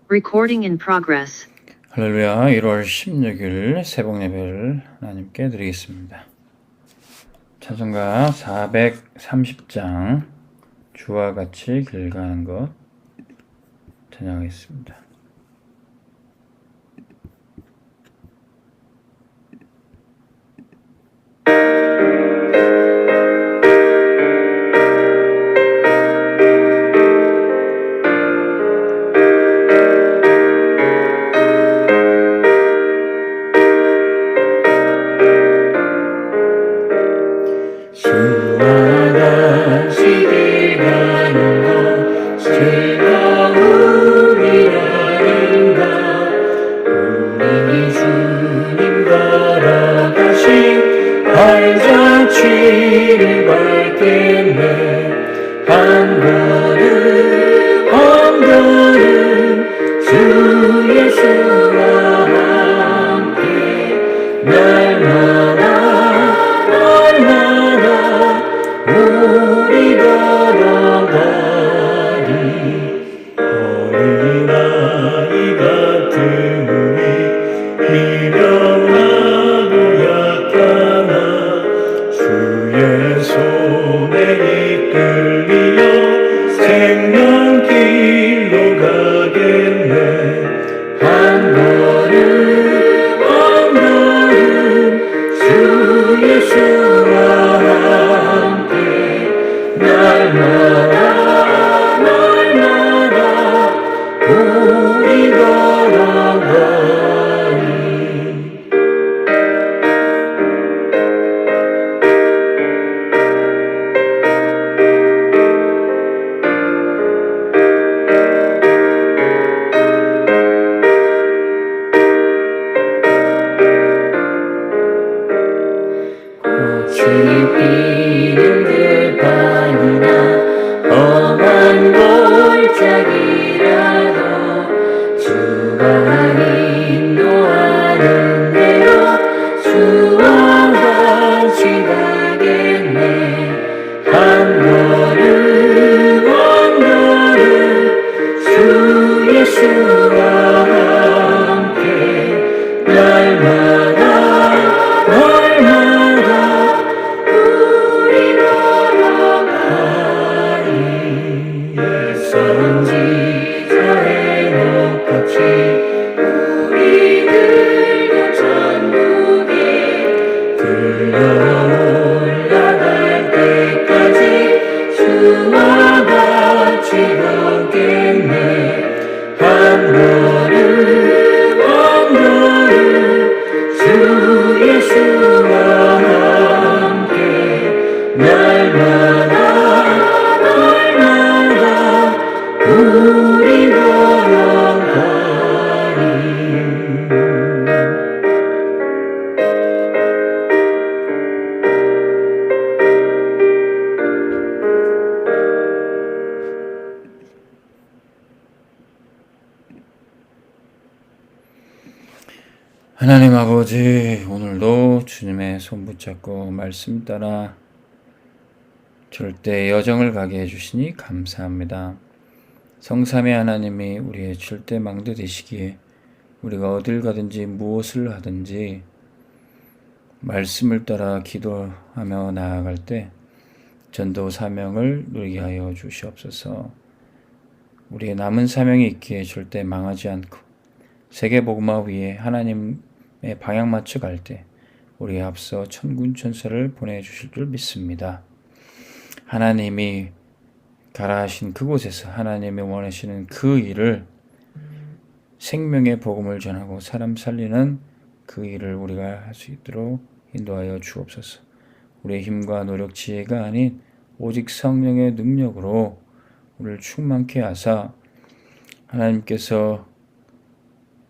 Recording in progress. 할렐루야. 1월 16일 새벽 예배를 하나님께 드리겠습니다. 찬송가 430장 주와 같이 길 가는 것 찬양하겠습니다. 발자취를 밟겠네. 한 걸음 한 걸음 주 예수와 함께 날마다 우리 걸어가리. 어린아이 같은 우리 미련하고 약하나 주의 손에 이끌리어 생명길로 가겠네. 한 걸음 한 걸음 주 예수와 함께 날마다 우리 걸어가리. 꽃이 피는 들판이나 험한 골짜기라도 주가 인도하는 대로 주와 같이 가겠네. 한 걸음 한 걸음 주 예수와 함께 날마다 우리 걸어가리. 선지자의 녹같이 우리들도 천국에 들려 올라갈 때까지 주와 같이 걷겠네. 한 걸음 한 걸음 주 예수와 함께 날마다 우리 걸어가리. 하나님 아버지, 오늘도 주님의 손 붙잡고 말씀 따라 절대 여정을 가게 해주시니 감사합니다. 성삼위 하나님이 우리의 절대 망대 되시기에 우리가 어딜 가든지 무엇을 하든지 말씀을 따라 기도하며 나아갈 때 전도 사명을 누리게 하여 주시옵소서. 우리의 남은 사명이 있기에 절대 망하지 않고 세계 복음화 위에 하나님의 방향 맞춰 갈 때 우리에 앞서 천군 천사를 보내주실 줄 믿습니다. 하나님이 가라 하신 그곳에서 하나님이 원하시는 그 일을 생명의 복음을 전하고 사람 살리는 그 일을 우리가 할 수 있도록 인도하여 주옵소서. 우리의 힘과 노력 지혜가 아닌 오직 성령의 능력으로 우리를 충만케 하사 하나님께서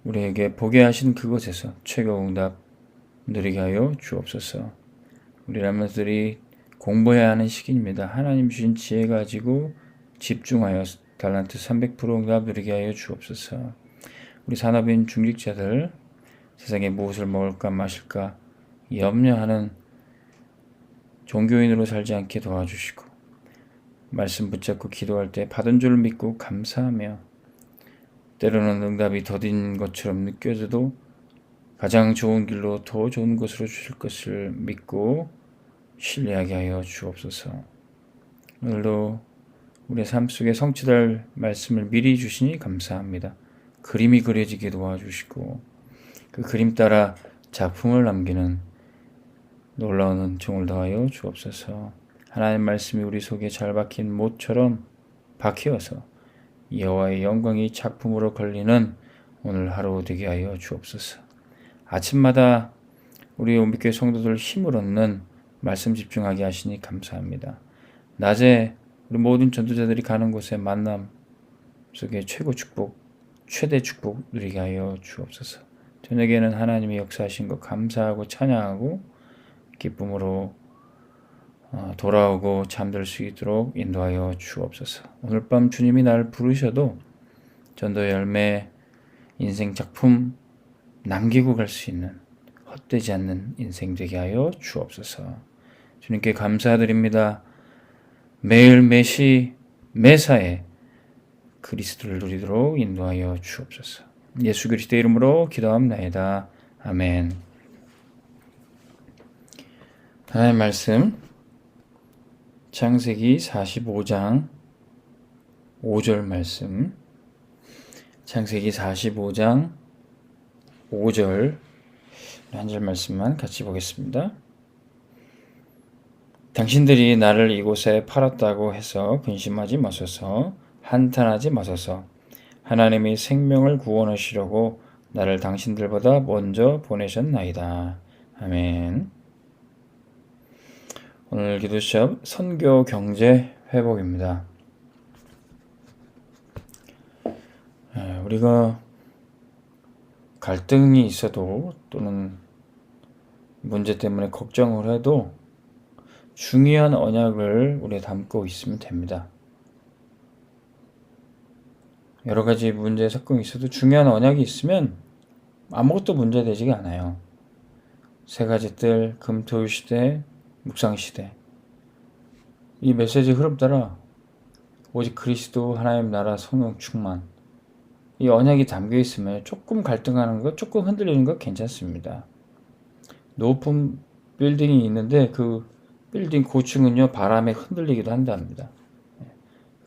우리에게 보게 하신 그곳에서 최고 응답 누리게 하여 주옵소서. 우리 람들이 공부해야 하는 시기입니다. 하나님 주신 지혜 가지고 집중하여 달란트 300% 응답 누리게 하여 주옵소서. 우리 산업인 중직자들 세상에 무엇을 먹을까 마실까 염려하는 종교인으로 살지 않게 도와주시고 말씀 붙잡고 기도할 때 받은 줄 믿고 감사하며 때로는 응답이 더딘 것처럼 느껴져도 가장 좋은 길로 더 좋은 것으로 주실 것을 믿고 신뢰하게 하여 주옵소서. 오늘도 우리의 삶 속에 성취될 말씀을 미리 주시니 감사합니다. 그림이 그려지게 도와주시고 그 그림 따라 작품을 남기는 놀라운 은총을 더하여 주옵소서. 하나님의 말씀이 우리 속에 잘 박힌 못처럼 박혀서 여호와의 영광이 작품으로 걸리는 오늘 하루 되게 하여 주옵소서. 아침마다 우리 온빛교회 성도들 힘을 얻는 말씀 집중하게 하시니 감사합니다. 낮에 우리 모든 전도자들이 가는 곳에 만남 속에 최고 축복, 최대 축복 누리게 하여 주옵소서. 저녁에는 하나님의 역사하신 것 감사하고 찬양하고 기쁨으로 돌아오고 잠들 수 있도록 인도하여 주옵소서. 오늘 밤 주님이 나를 부르셔도 전도 열매 인생 작품 남기고 갈 수 있는 헛되지 않는 인생 되게 하여 주옵소서. 주님께 감사드립니다. 매일 매시 매사에 그리스도를 누리도록 인도하여 주옵소서. 예수 그리스도의 이름으로 기도합나이다. 아멘. 하나님의 말씀 창세기 45장 5절 말씀, 창세기 45장 5절 한 절 말씀만 같이 보겠습니다. 당신들이 나를 이곳에 팔았다고 해서 근심하지 마소서, 한탄하지 마소서. 하나님이 생명을 구원하시려고 나를 당신들보다 먼저 보내셨나이다. 아멘. 오늘 기도 시작 선교 경제 회복입니다. 우리가 갈등이 있어도 또는 문제 때문에 걱정을 해도 중요한 언약을 우리가 담고 있으면 됩니다. 여러 가지 문제 사건이 있어도 중요한 언약이 있으면 아무것도 문제되지가 않아요. 세 가지 뜰, 금토일 시대, 묵상 시대. 이 메시지 흐름 따라 오직 그리스도 하나님 나라 성령 충만, 이 언약이 담겨 있으면 조금 갈등하는 것, 조금 흔들리는 것 괜찮습니다. 높은 빌딩이 있는데 그 빌딩 고층은요 바람에 흔들리기도 한답니다.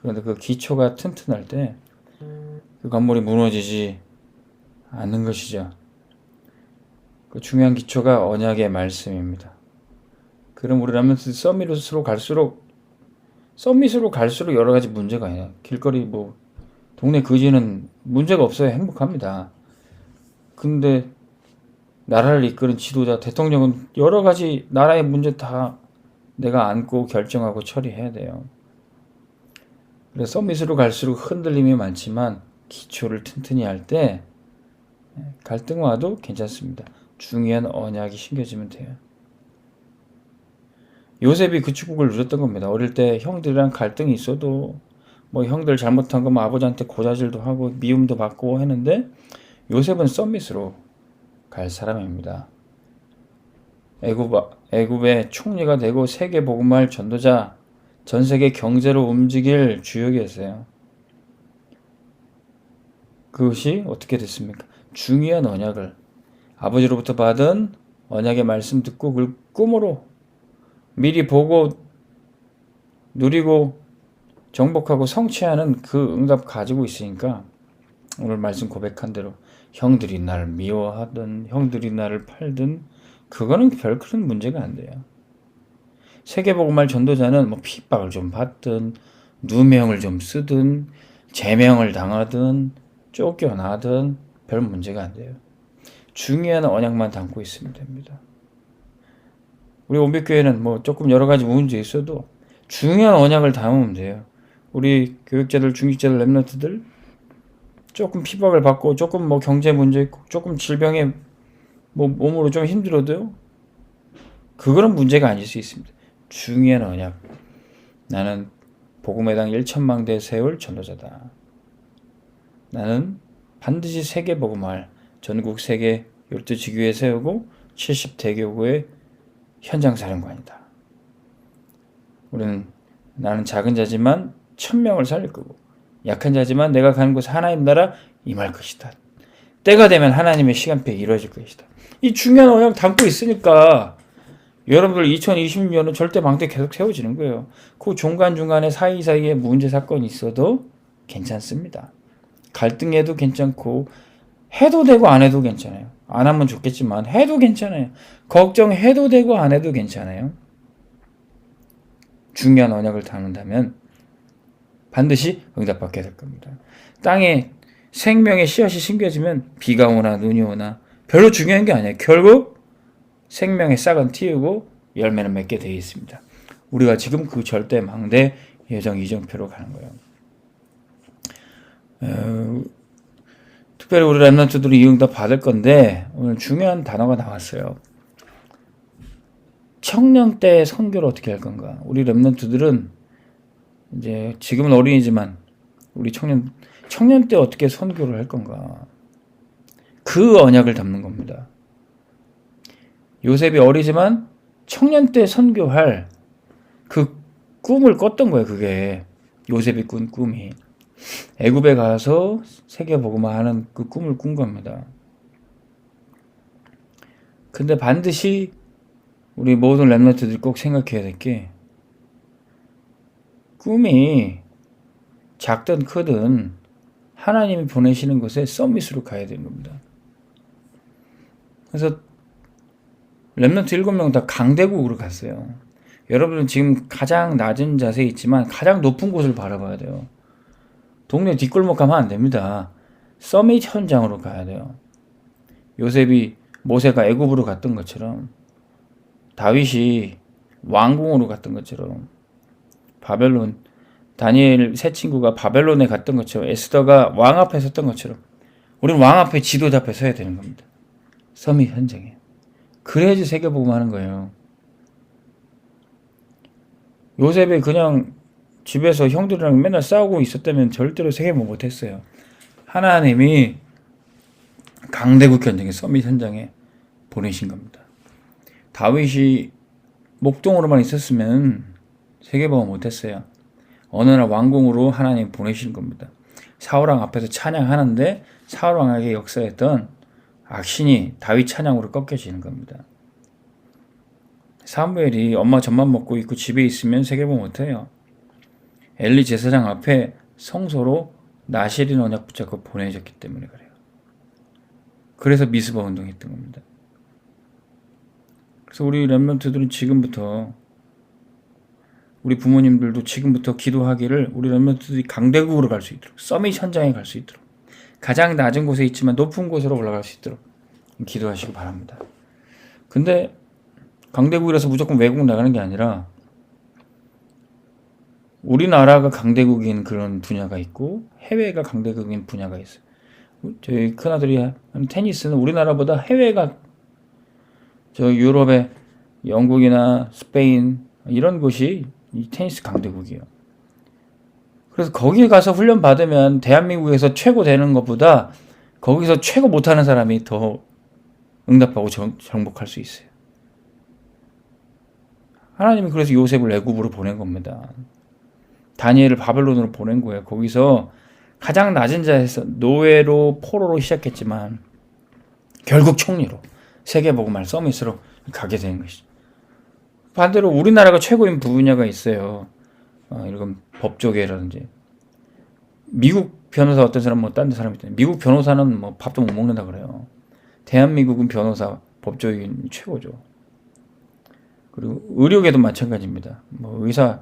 그런데 그 기초가 튼튼할 때 그 건물이 무너지지 않는 것이죠. 그 중요한 기초가 언약의 말씀입니다. 그럼 우리라면 서밋으로 갈수록 여러 가지 문제가 있어요. 길거리 동네 거지는 문제가 없어요. 행복합니다. 근데 나라를 이끄는 지도자, 대통령은 여러 가지 나라의 문제 다 내가 안고 결정하고 처리해야 돼요. 그래서 서밋으로 갈수록 흔들림이 많지만 기초를 튼튼히 할 때 갈등 와도 괜찮습니다. 중요한 언약이 심겨지면 돼요. 요셉이 그 축복을 누렸던 겁니다. 어릴 때 형들이랑 갈등이 있어도 형들 잘못한 거면 아버지한테 고자질도 하고 미움도 받고 했는데 요셉은 서밋으로 갈 사람입니다. 애굽의 총리가 되고 세계 복음화할 전도자, 전 세계 경제로 움직일 주역이었어요. 그것이 어떻게 됐습니까? 중요한 언약을 아버지로부터 받은 언약의 말씀 듣고 그걸 꿈으로 미리 보고 누리고 정복하고 성취하는 그 응답 가지고 있으니까 오늘 말씀 고백한 대로 형들이 나를 미워하든 형들이 나를 팔든 그거는 별 큰 문제가 안 돼요. 세계복음할 전도자는 핍박을 좀 받든 누명을 좀 쓰든 제명을 당하든 쫓겨나든 별 문제가 안 돼요. 중요한 언약만 담고 있으면 됩니다. 우리 온빛교회는 조금 여러 가지 문제 있어도 중요한 언약을 담으면 돼요. 우리 교육자들, 중직자들, 랩런트들 조금 핍박을 받고 조금 경제 문제 있고 조금 질병에 몸으로 좀 힘들어도요. 그거는 문제가 아닐 수 있습니다. 중요한 언약. 나는 복음의 당 1,000망대 세울 전도자다. 나는 반드시 세계 복음할 전국 세계 12지교회 세우고 70대교구의 현장 사령관이다. 나는 작은 자지만 1,000명을 살릴 거고 약한 자지만 내가 가는 곳 하나님 나라 임할 것이다. 때가 되면 하나님의 시간표에 이루어질 것이다. 이 중요한 언약 담고 있으니까 여러분들 2020년은 절대 망대 계속 세워지는 거예요. 그 중간중간에 사이사이에 문제 사건이 있어도 괜찮습니다. 갈등해도 괜찮고 해도 되고 안 해도 괜찮아요. 안 하면 좋겠지만 해도 괜찮아요. 걱정해도 되고 안 해도 괜찮아요. 중요한 언약을 담는다면 반드시 응답받게 될 겁니다. 땅에 생명의 씨앗이 심겨지면 비가 오나 눈이 오나 별로 중요한 게 아니에요. 결국 생명의 싹은 틔우고 열매는 맺게 되어 있습니다. 우리가 지금 그 절대 망대 예정 이정표로 가는 거예요. 특별히 우리 랩런트들이 이 응답 받을 건데 오늘 중요한 단어가 나왔어요. 청년 때 선교를 어떻게 할 건가? 우리 랩런트들은 이제 지금은 어린이지만 우리 청년 때 어떻게 선교를 할 건가? 그 언약을 담는 겁니다. 요셉이 어리지만 청년 때 선교할 그 꿈을 꿨던 거예요. 그게 요셉이 꾼 꿈이 애굽에 가서 세계 복음화 하는 그 꿈을 꾼 겁니다. 근데 반드시 우리 모든 랩런트들이 꼭 생각해야 될 게 꿈이 작든 크든 하나님이 보내시는 곳에 서밋으로 가야 되는 겁니다. 그래서 랩런트 7명 다 강대국으로 갔어요. 여러분은 지금 가장 낮은 자세에 있지만 가장 높은 곳을 바라봐야 돼요. 동네 뒷골목 가면 안 됩니다. 서밋 현장으로 가야 돼요. 요셉이 모세가 애굽으로 갔던 것처럼 다윗이 왕궁으로 갔던 것처럼 바벨론 다니엘 세 친구가 바벨론에 갔던 것처럼 에스더가 왕 앞에 섰던 것처럼 우리는 왕 앞에 지도자 앞에 서야 되는 겁니다. 서밋 현장에. 그래야지 세계복음 하는 거예요. 요셉이 그냥 집에서 형들이랑 맨날 싸우고 있었다면 절대로 세계복음 못했어요. 하나님이 강대국 현장에 서밋 현장에 보내신 겁니다. 다윗이 목동으로만 있었으면 세계복음 못했어요. 어느 날 왕궁으로 하나님 보내신 겁니다. 사울왕 앞에서 찬양하는데 사울왕에게 역사했던 악신이 다윗 찬양으로 꺾여지는 겁니다. 사무엘이 엄마 젖만 먹고 있고 집에 있으면 세계복음 못해요. 엘리 제사장 앞에 성소로 나실인 언약 붙잡고 보내졌기 때문에 그래요. 그래서 미스바 운동했던 겁니다. 그래서 우리 랩런트들은 지금부터 우리 부모님들도 지금부터 기도하기를 우리 랩런트들이 강대국으로 갈 수 있도록 서밋 현장에 갈 수 있도록 가장 낮은 곳에 있지만 높은 곳으로 올라갈 수 있도록 기도하시기 바랍니다. 근데 강대국이라서 무조건 외국 나가는 게 아니라 우리나라가 강대국인 그런 분야가 있고 해외가 강대국인 분야가 있어요. 저희 큰아들이 하는 테니스는 우리나라보다 해외가 저 유럽의 영국이나 스페인 이런 곳이 이 테니스 강대국이에요. 그래서 거기 가서 훈련 받으면 대한민국에서 최고 되는 것보다 거기서 최고 못하는 사람이 더 응답하고 정복할 수 있어요. 하나님이 그래서 요셉을 애굽으로 보낸 겁니다. 다니엘을 바벨론으로 보낸 거예요. 거기서 가장 낮은 자에서 노예로 포로로 시작했지만 결국 총리로 세계복음할 서밋으로 가게 된 것이죠. 반대로 우리나라가 최고인 분야가 있어요. 이런 법조계라든지 미국 변호사 어떤 사람 뭐 딴 데 사람이 있잖아요. 미국 변호사는 뭐 밥도 못 먹는다 그래요. 대한민국은 변호사 법조인 최고죠. 그리고 의료계도 마찬가지입니다. 뭐 의사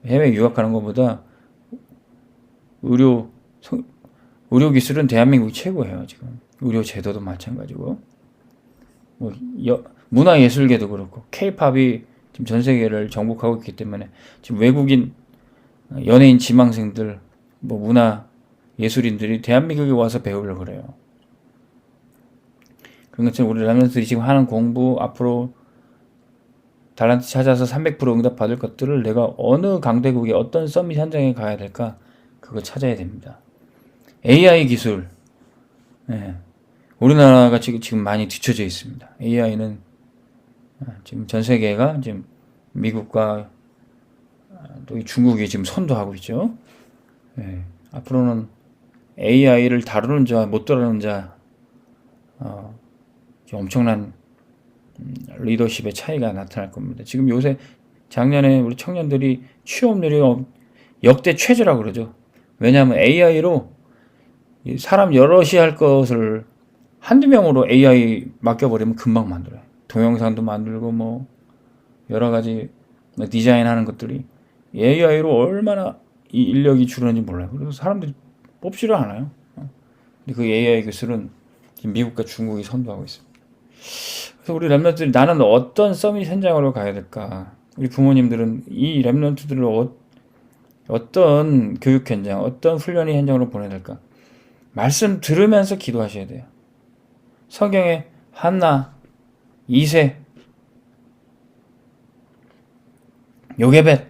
해외 유학하는 것보다 의료 기술은 대한민국이 최고예요. 지금 의료 제도도 마찬가지고 뭐 문화 예술계도 그렇고 K-팝이 지금 전 세계를 정복하고 있기 때문에 지금 외국인 연예인 지망생들 뭐 문화 예술인들이 대한민국에 와서 배우려고 그래요. 그런 것처럼 우리 랩런트들이 지금 하는 공부 앞으로 달란트 찾아서 300% 응답 받을 것들을 내가 어느 강대국에 어떤 서밋 현장에 가야 될까 그거 찾아야 됩니다. AI 기술 우리나라가 지금 많이 뒤처져 있습니다. AI는 지금 전 세계가 지금 미국과 또 중국이 지금 선도하고 있죠. 앞으로는 AI를 다루는 자, 못 다루는 자, 엄청난 리더십의 차이가 나타날 겁니다. 지금 요새 작년에 우리 청년들이 취업률이 역대 최저라고 그러죠. 왜냐하면 AI로 사람 여럿이 할 것을 한두 명으로 AI 맡겨버리면 금방 만들어요. 동영상도 만들고 뭐 여러 가지 디자인하는 것들이 AI로 얼마나 이 인력이 줄었는지 몰라요. 그래서 사람들이 뽑지를 않아요. 근데 그 AI 기술은 지금 미국과 중국이 선도하고 있습니다. 그래서 우리 랩런트들이 나는 어떤 서밋 현장으로 가야 될까? 우리 부모님들은 이 랩런트들을 어떤 교육 현장, 어떤 훈련의 현장으로 보내야 될까? 말씀 들으면서 기도하셔야 돼요. 성경에 한나, 이세, 요게벳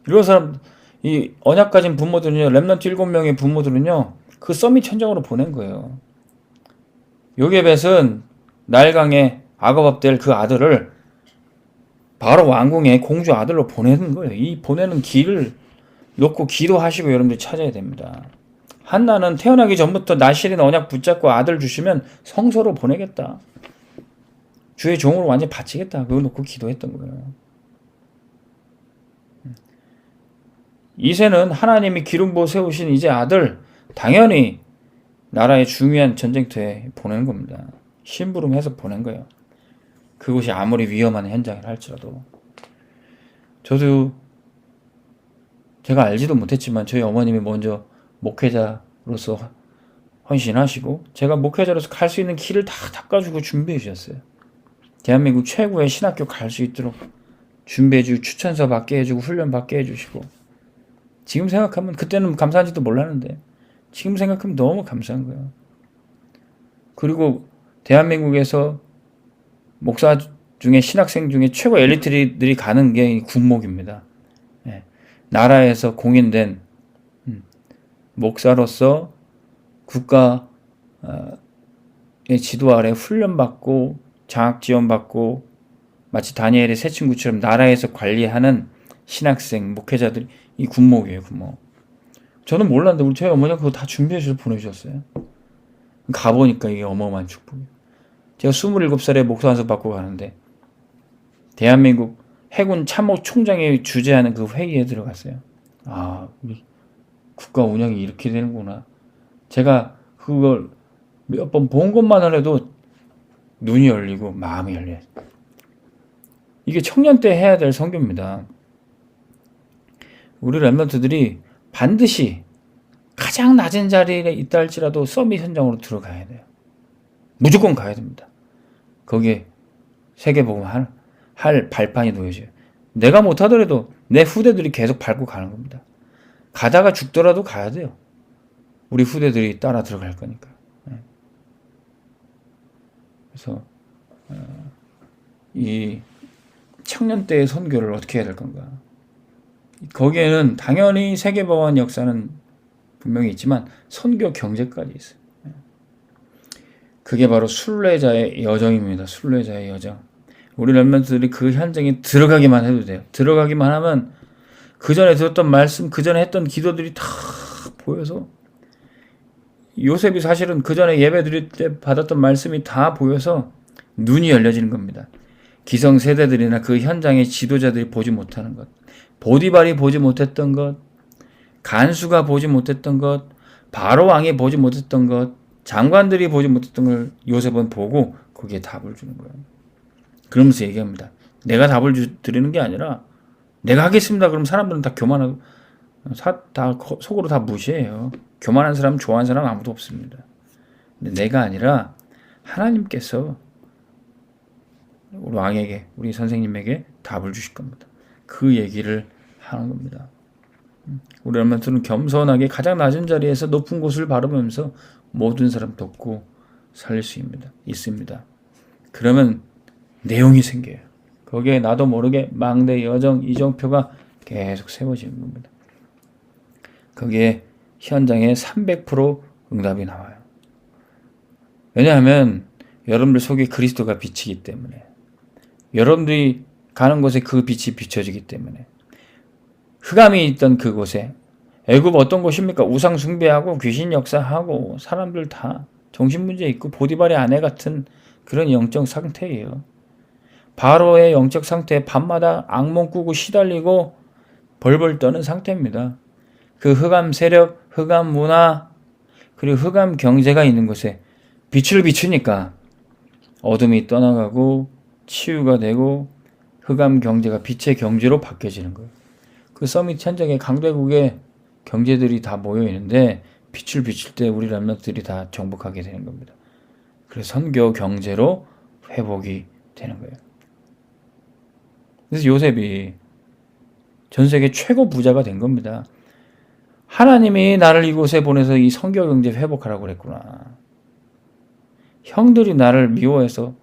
이런 사람, 이 언약 가진 부모들은요, 랩런트 7명의 부모들은요, 그 서밋 현장으로 보낸 거예요. 요게벳은 나일강에 아가밥될 그 아들을 바로 왕궁의 공주 아들로 보내는 거예요. 이 보내는 길을 놓고 기도하시고 여러분들이 찾아야 됩니다. 한나는 태어나기 전부터 나실인 언약 붙잡고 아들 주시면 성소로 보내겠다. 주의 종으로 완전히 바치겠다. 그거 놓고 기도했던 거예요. 이세는 하나님이 기름 부어 세우신 이제 아들, 당연히 나라의 중요한 전쟁터에 보내는 겁니다. 심부름해서 보낸 거예요. 그곳이 아무리 위험한 현장이라 할지라도. 저도 제가 알지도 못했지만 저희 어머님이 먼저 목회자로서 헌신하시고 제가 목회자로서 갈 수 있는 길을 다 닦아주고 준비해 주셨어요. 대한민국 최고의 신학교 갈 수 있도록 준비해 주고 추천서 받게 해주고 훈련 받게 해주시고, 지금 생각하면, 그때는 감사한지도 몰랐는데 지금 생각하면 너무 감사한 거예요. 그리고 대한민국에서 목사 중에 신학생 중에 최고 엘리트들이 가는 게 군목입니다. 예. 나라에서 공인된 목사로서 국가의 지도 아래 훈련받고 장학 지원받고 마치 다니엘의 세 친구처럼 나라에서 관리하는 신학생, 목회자들이 이 군목이에요, 군목. 저는 몰랐는데 우리 저희 어머니가 그거 다 준비해 주셔서 보내주셨어요. 가보니까 이게 어마어마한 축복이에요. 제가 27살에 목사 한수 받고 가는데 대한민국 해군 참모 총장이 주재하는 그 회의에 들어갔어요. 아, 우리 국가 운영이 이렇게 되는구나. 제가 그걸 몇 번 본 것만 해도 눈이 열리고 마음이 열려요. 이게 청년 때 해야 될 선교입니다. 우리 랩런트들이 반드시 가장 낮은 자리에 있다 할지라도 서밋 현장으로 들어가야 돼요. 무조건 가야 됩니다. 거기에 세계복음 할 발판이 놓여져요. 내가 못하더라도 내 후대들이 계속 밟고 가는 겁니다. 가다가 죽더라도 가야 돼요. 우리 후대들이 따라 들어갈 거니까. 그래서 이 청년 때의 선교를 어떻게 해야 될 건가. 거기에는 당연히 세계복음 역사는 분명히 있지만 선교 경제까지 있어요. 그게 바로 순례자의 여정입니다. 순례자의 여정. 우리 랩런트들이 그 현장에 들어가기만 해도 돼요. 들어가기만 하면 그 전에 들었던 말씀, 그 전에 했던 기도들이 다 보여서, 요셉이 사실은 그 전에 예배 드릴 때 받았던 말씀이 다 보여서 눈이 열려지는 겁니다. 기성세대들이나 그 현장의 지도자들이 보지 못하는 것, 보디발이 보지 못했던 것, 간수가 보지 못했던 것, 바로 왕이 보지 못했던 것, 장관들이 보지 못했던 걸 요셉은 보고 거기에 답을 주는 거예요. 그러면서 얘기합니다. 내가 답을 드리는 게 아니라 내가 하겠습니다. 그럼 사람들은 다 교만하고 다 속으로 다 무시해요. 교만한 사람, 좋아하는 사람 아무도 없습니다. 근데 내가 아니라 하나님께서 우리 왕에게, 우리 선생님에게 답을 주실 겁니다. 그 얘기를 하는 겁니다. 우리 랩런트는 겸손하게 가장 낮은 자리에서 높은 곳을 바라보면서 모든 사람 돕고 살릴 수 있습니다. 그러면 내용이 생겨요. 거기에 나도 모르게 망대, 여정, 이정표가 계속 세워지는 겁니다. 거기에 현장에 300% 응답이 나와요. 왜냐하면 여러분들 속에 그리스도가 비치기 때문에, 여러분들이 가는 곳에 그 빛이 비춰지기 때문에, 흑암이 있던 그곳에 애굽 어떤 곳입니까? 우상 숭배하고 귀신 역사하고 사람들 다 정신문제 있고 보디발의 아내 같은 그런 영적 상태예요. 바로의 영적 상태에 밤마다 악몽 꾸고 시달리고 벌벌 떠는 상태입니다. 그 흑암 세력, 흑암 문화, 그리고 흑암 경제가 있는 곳에 빛을 비추니까 어둠이 떠나가고 치유가 되고 흑암 경제가 빛의 경제로 바뀌어지는 거예요. 그 서밋 현장에 강대국의 경제들이 다 모여 있는데 빛을 비출 때 우리 렘넌트들이 다 정복하게 되는 겁니다. 그래서 선교 경제로 회복이 되는 거예요. 그래서 요셉이 전 세계 최고 부자가 된 겁니다. 하나님이 나를 이곳에 보내서 이 선교 경제 회복하라고 그랬구나. 형들이 나를 미워해서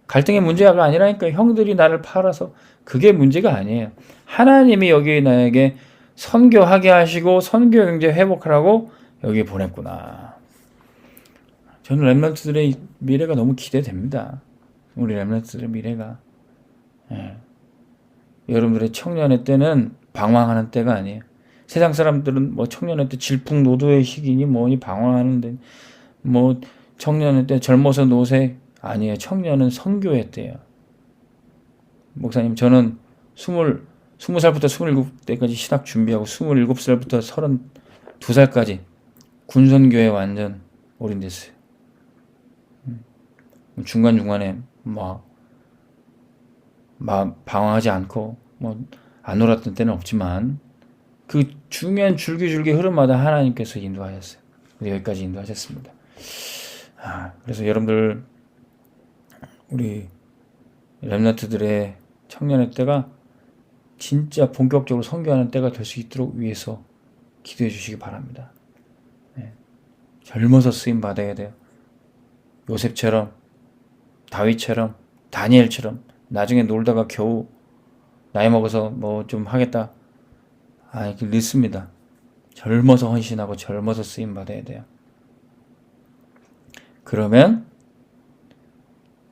갈등의 문제가 아니라니까. 형들이 나를 팔아서 그게 문제가 아니에요. 하나님이 여기 나에게 선교하게 하시고 선교 경제 회복하라고 여기 보냈구나. 저는 렘넌트들의 미래가 너무 기대됩니다. 우리 렘넌트들의 미래가. 여러분들의 청년의 때는 방황하는 때가 아니에요. 세상 사람들은 뭐 청년의 때 질풍노도의 시기니 뭐니 방황하는데 뭐 청년의 때 젊어서 노세 아니에요. 청년은 선교의 때예요. 목사님 저는 20살부터 27때까지 신학 준비하고 27살부터 32살까지 군선교회 완전 올인됐어요. 중간중간에 막 방황하지 않고 뭐 안 놀았던 때는 없지만 그 중요한 줄기줄기 흐름마다 하나님께서 인도하셨어요. 여기까지 인도하셨습니다. 그래서 여러분들 우리 렘넌트들의 청년의 때가 진짜 본격적으로 선교하는 때가 될 수 있도록 위해서 기도해 주시기 바랍니다. 젊어서 쓰임 받아야 돼요. 요셉처럼 다윗처럼 다니엘처럼 나중에 놀다가 겨우 나이 먹어서 뭐 좀 하겠다. 늦습니다. 젊어서 헌신하고 젊어서 쓰임 받아야 돼요. 그러면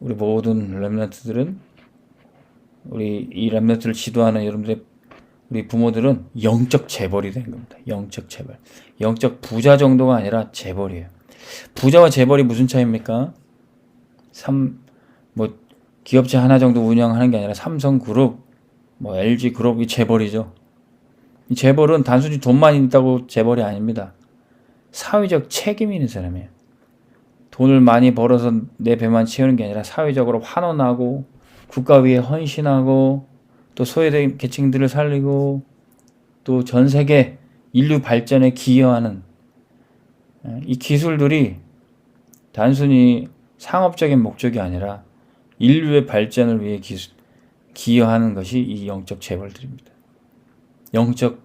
우리 모든 렘넌트들은 우리 이 렘넌트를 지도하는 여러분들의 우리 부모들은 영적 재벌이 된 겁니다. 영적 재벌. 영적 부자 정도가 아니라 재벌이에요. 부자와 재벌이 무슨 차이입니까? 기업체 하나 정도 운영하는 게 아니라 삼성그룹, LG그룹이 재벌이죠. 이 재벌은 단순히 돈만 있다고 재벌이 아닙니다. 사회적 책임이 있는 사람이에요. 돈을 많이 벌어서 내 배만 채우는 게 아니라 사회적으로 환원하고 국가 위에 헌신하고 또 소외된 계층들을 살리고 또 전 세계 인류 발전에 기여하는 이 기술들이 단순히 상업적인 목적이 아니라 인류의 발전을 위해 기여하는 것이 이 영적 재벌들입니다. 영적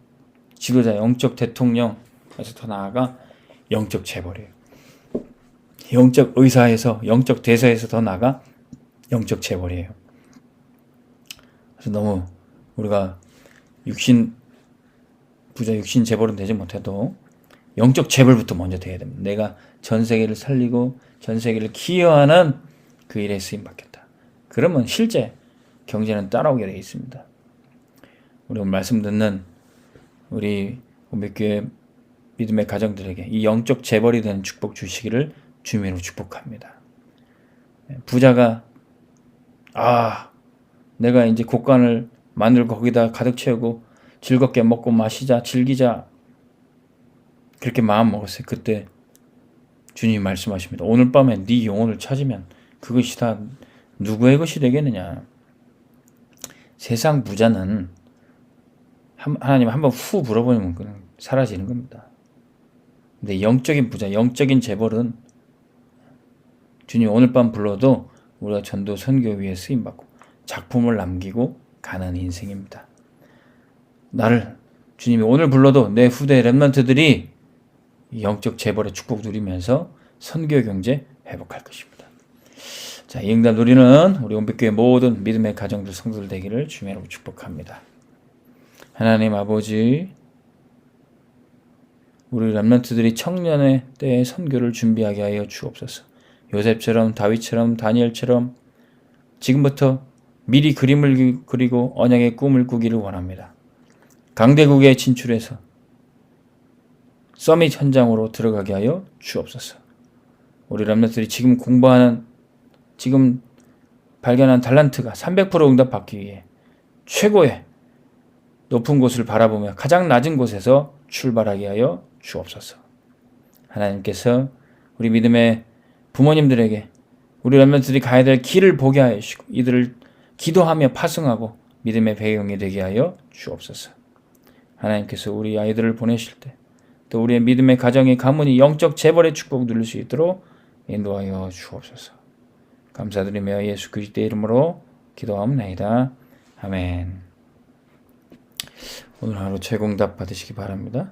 지도자, 영적 대통령에서 더 나아가 영적 재벌이에요. 영적 의사에서, 영적 대사에서 더 나아가 영적 재벌이에요. 그래서 너무 우리가 부자 육신 재벌은 되지 못해도 영적 재벌부터 먼저 돼야 됩니다. 내가 전 세계를 살리고 전 세계를 기여하는 그 일에 쓰임 받겠다. 그러면 실제 경제는 따라오게 되어 있습니다. 우리 오늘 말씀 듣는 우리 오백교회 믿음의 가정들에게 이 영적 재벌이 되는 축복 주시기를 주님으로 축복합니다. 부자가 내가 이제 곳간을 만들고 거기다 가득 채우고 즐겁게 먹고 마시자 즐기자 그렇게 마음 먹었어요. 그때 주님이 말씀하십니다. 오늘 밤에 네 영혼을 찾으면 그것이 다 누구의 것이 되겠느냐. 세상 부자는 하나님 한번 후 불어버리면 그냥 사라지는 겁니다. 근데 영적인 부자, 영적인 재벌은 주님 오늘 밤 불러도 우리가 전도 선교 위에 쓰임받고 작품을 남기고 가는 인생입니다. 나를 주님이 오늘 불러도 내 후대 렘넌트들이 영적 재벌의 축복 누리면서 선교 경제 회복할 것입니다. 자, 이 응답 누리는 우리 온빛교회 모든 믿음의 가정들 성도들 되기를 주님으로 축복합니다. 하나님 아버지, 우리 렘넌트들이 청년의 때의 선교를 준비하게 하여 주옵소서. 요셉처럼 다윗처럼 다니엘처럼 지금부터 미리 그림을 그리고 언약의 꿈을 꾸기를 원합니다. 강대국에 진출해서 서밋 현장으로 들어가게 하여 주옵소서. 우리 렘넌트들이 지금 발견한 달란트가 300% 응답받기 위해 최고의 높은 곳을 바라보며 가장 낮은 곳에서 출발하게 하여 주옵소서. 하나님께서 우리 믿음의 부모님들에게 우리 렘넌트들이 가야 될 길을 보게 하여 주시고 이들을 기도하며 파송하고 믿음의 배경이 되게 하여 주옵소서. 하나님께서 우리 아이들을 보내실 때 또 우리의 믿음의 가정의 가문이 영적 재벌의 축복 누릴 수 있도록 인도하여 주옵소서. 감사드리며 예수 그리스도의 이름으로 기도하옵나이다. 아멘. 오늘 하루 최고응답 받으시기 바랍니다.